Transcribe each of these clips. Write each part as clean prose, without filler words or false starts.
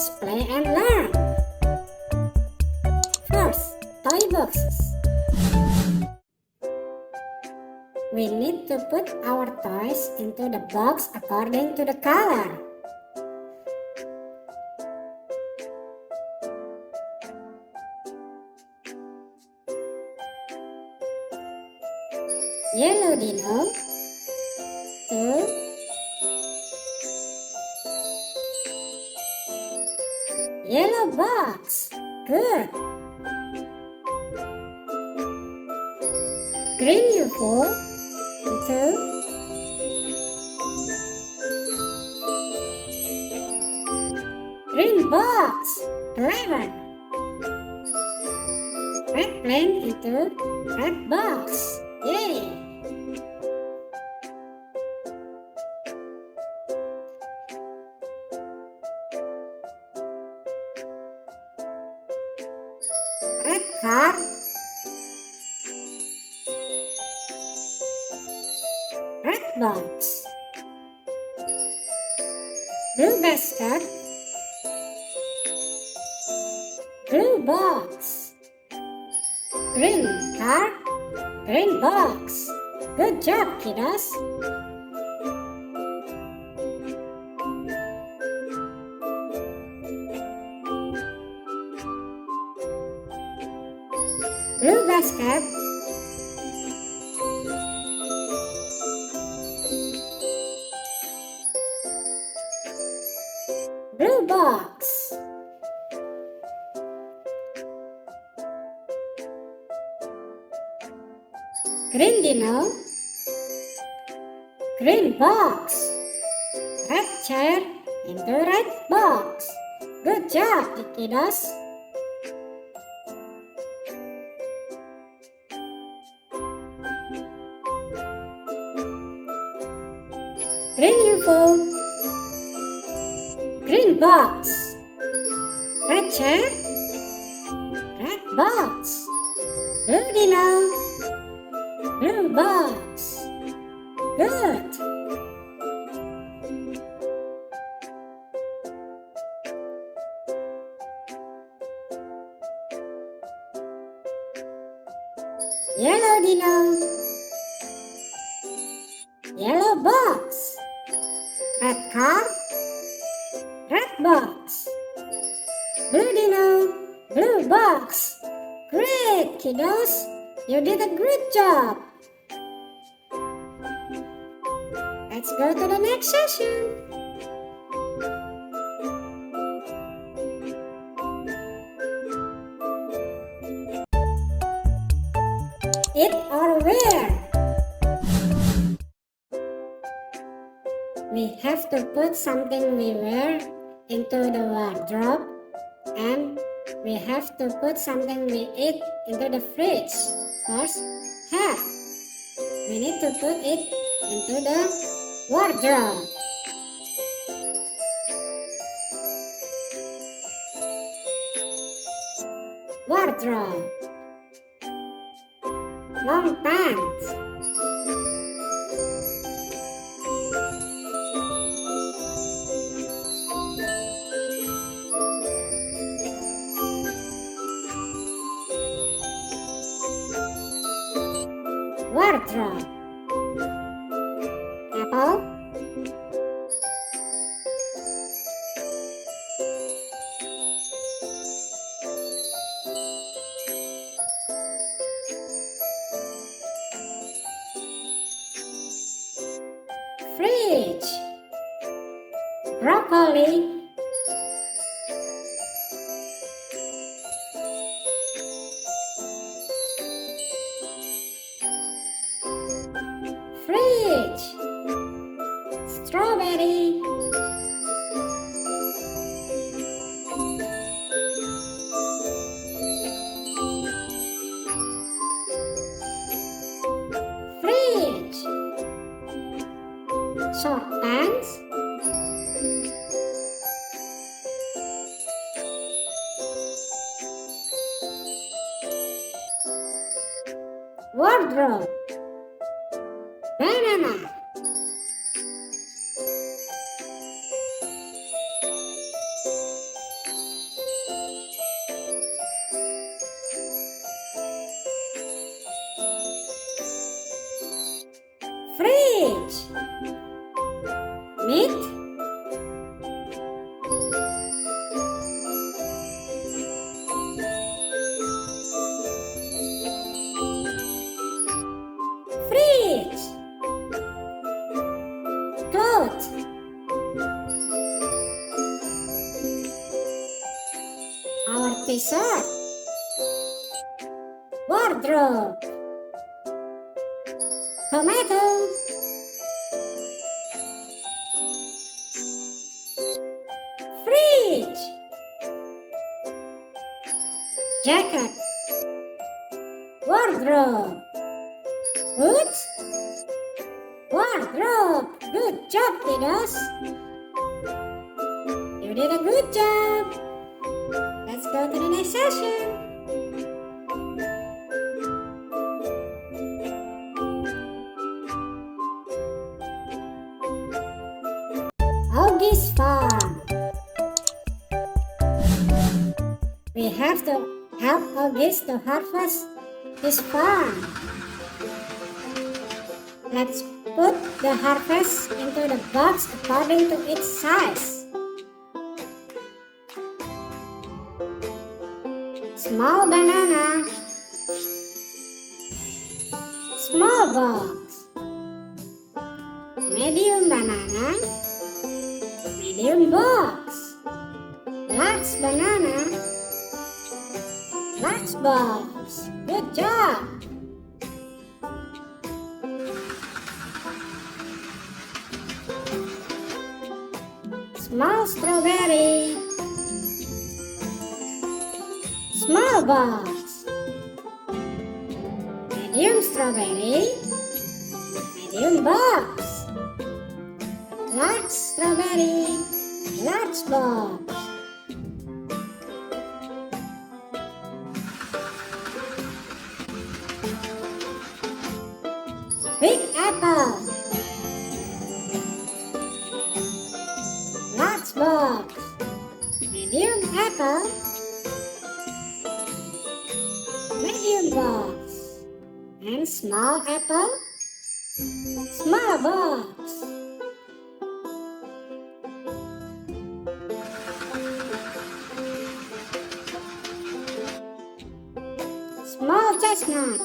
Let's play and learn. First, toy boxes. We need to put our toys into the box according to the color. Yellow dino, 2. Yellow box, good. Green UFO, 2. Green box, 11. Red plane into red box, yay! Red car, red box. Blue basket, blue box. Green car, green box. Good job, kiddos. Blue basket, blue box. Green dino, green box. Red chair into red box. Good job, kiddos. Green UFO, green box. Red chair, red box. Blue dino, blue box. Good. Yellow dino, yellow box. Red car, red box. Blue dino, blue box. Great, kiddos. You did a great job. Let's go to the next session. Eat or wear. We have to put something we wear into the wardrobe, and we have to put something we eat into the fridge. First, hat. We need to put it into the wardrobe. Wardrobe. Long pants. Wardrobe. Apple. Fridge. Broccoli. Fridge. Strawberry. Fridge. Short pants. Wardrobe. Banana. eat? Fridge. Clothes. Our t-shirt. Wardrobe. Tomato. Fridge. Jacket. Wardrobe. Boots. Wardrobe. Good job, Kiddos. You did a good job. Let's go to the next session. Augie's farm. We have to help Augie to harvest his farm. Let's put the harvest into the box according to its size. Small banana. Small box. Medium banana. Medium box. Large banana. Large box. Good job. Small strawberry. Small box. Medium strawberry. Medium box. Large strawberry. Large box. Big apple. Large box. Medium apple. Medium box. And small apple. Small box. Small chestnut.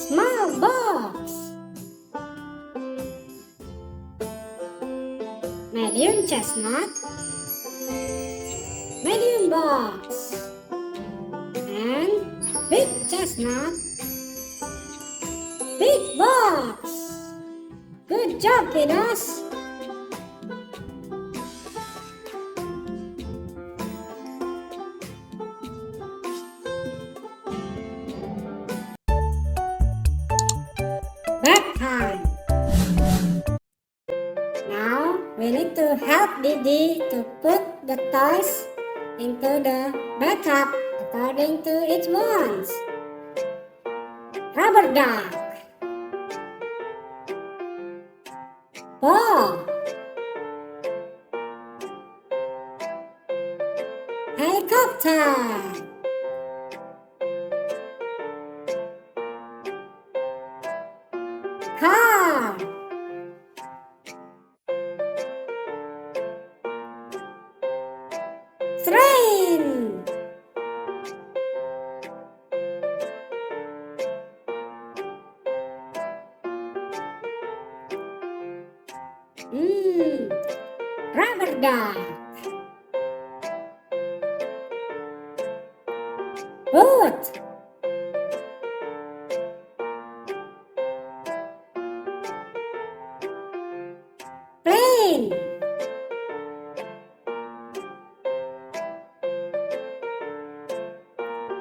Small box. Medium chestnut. Medium box. And big chestnut. Big box. Good job, Kiddos. Bedtime. Now we need to help Didi to put the toys into the bathtub according to its wants. Rubber duck. Ball. Helicopter. Car. Train. Rubber duck. Boat. Plane.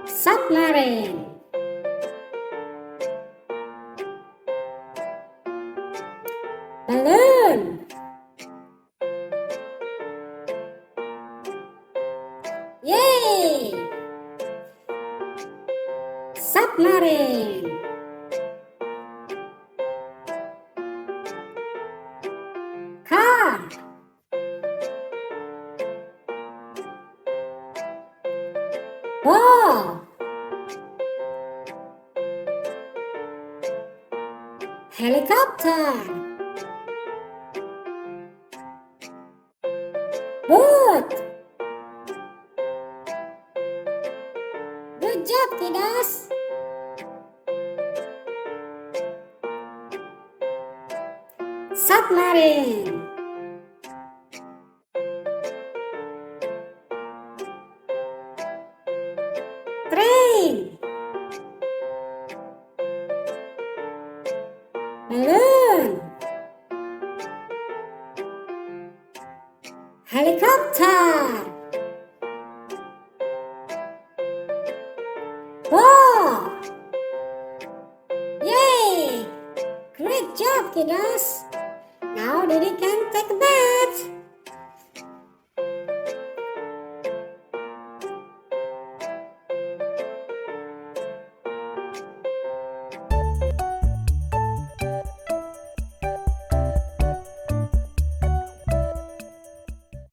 Submarine. Balloon. Yay! Submarine. Car. Ball. Helicopter. Boat. Good job, kiddos. Submarine. Train. Balloon. Helicopter. Ball. Yay! Great job, kiddos. Now Didi can take a bath.